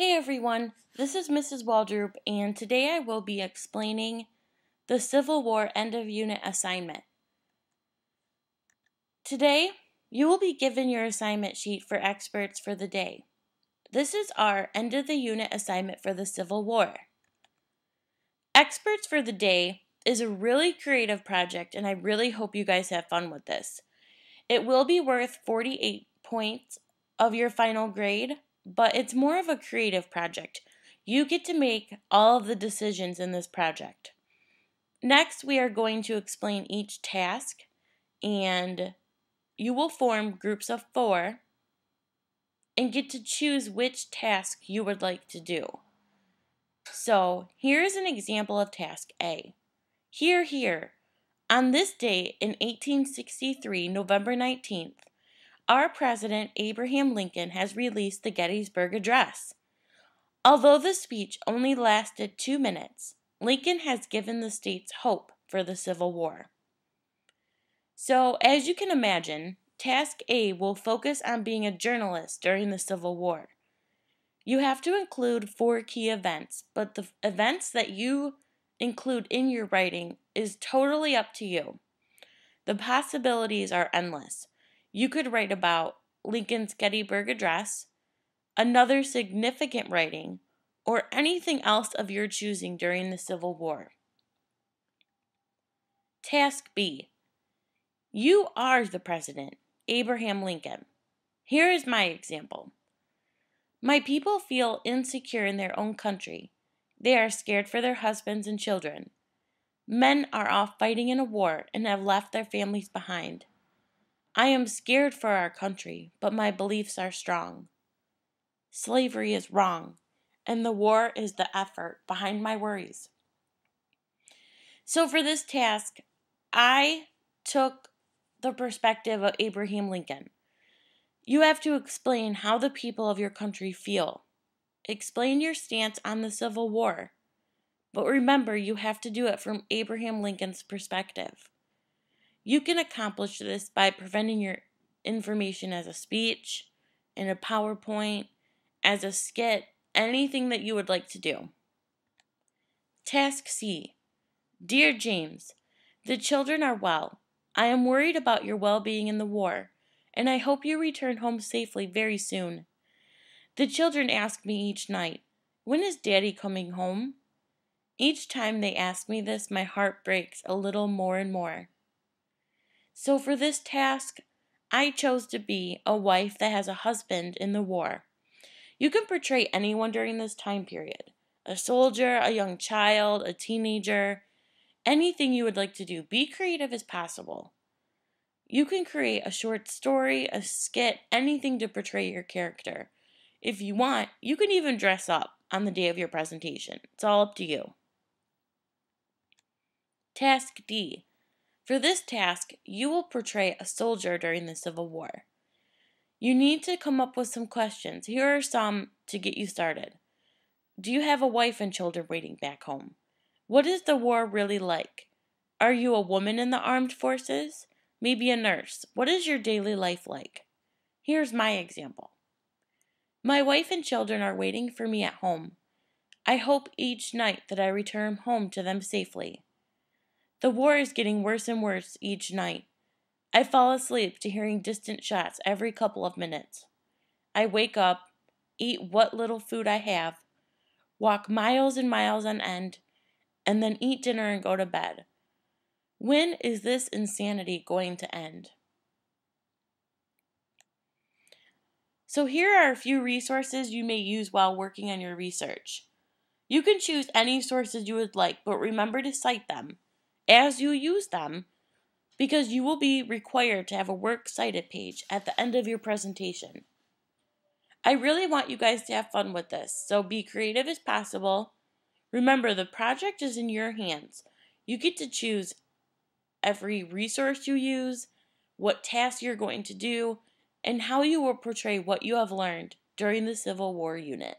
Hey everyone, this is Mrs. Waldroop, and today I will be explaining the Civil War end of unit assignment. Today, you will be given your assignment sheet for experts for the day. This is our end of the unit assignment for the Civil War. Experts for the day is a really creative project, and I really hope you guys have fun with this. It will be worth 48 points of your final grade, but it's more of a creative project. You get to make all of the decisions in this project. Next, we are going to explain each task, and you will form groups of 4 and get to choose which task you would like to do. So, here's an example of task A. Here, on this day in 1863, November 19th, our President Abraham Lincoln has released the Gettysburg Address. Although the speech only lasted 2 minutes, Lincoln has given the states hope for the Civil War. So, as you can imagine, Task A will focus on being a journalist during the Civil War. You have to include 4 key events, but the events that you include in your writing is totally up to you. The possibilities are endless. You could write about Lincoln's Gettysburg Address, another significant writing, or anything else of your choosing during the Civil War. Task B. You are the President, Abraham Lincoln. Here is my example. My people feel insecure in their own country. They are scared for their husbands and children. Men are off fighting in a war and have left their families behind. I am scared for our country, but my beliefs are strong. Slavery is wrong, and the war is the effort behind my worries. So for this task, I took the perspective of Abraham Lincoln. You have to explain how the people of your country feel. Explain your stance on the Civil War. But remember, you have to do it from Abraham Lincoln's perspective. You can accomplish this by presenting your information as a speech, in a PowerPoint, as a skit, anything that you would like to do. Task C. Dear James, the children are well. I am worried about your well-being in the war, and I hope you return home safely very soon. The children ask me each night, when is Daddy coming home? Each time they ask me this, my heart breaks a little more and more. So for this task, I chose to be a wife that has a husband in the war. You can portray anyone during this time period. A soldier, a young child, a teenager, anything you would like to do. Be creative as possible. You can create a short story, a skit, anything to portray your character. If you want, you can even dress up on the day of your presentation. It's all up to you. Task D. For this task, you will portray a soldier during the Civil War. You need to come up with some questions. Here are some to get you started. Do you have a wife and children waiting back home? What is the war really like? Are you a woman in the armed forces? Maybe a nurse. What is your daily life like? Here's my example. My wife and children are waiting for me at home. I hope each night that I return home to them safely. The war is getting worse and worse each night. I fall asleep to hearing distant shots every couple of minutes. I wake up, eat what little food I have, walk miles and miles on end, and then eat dinner and go to bed. When is this insanity going to end? So here are a few resources you may use while working on your research. You can choose any sources you would like, but remember to cite them as you use them, because you will be required to have a works cited page at the end of your presentation. I really want you guys to have fun with this, so be creative as possible. Remember, the project is in your hands. You get to choose every resource you use, what tasks you're going to do, and how you will portray what you have learned during the Civil War unit.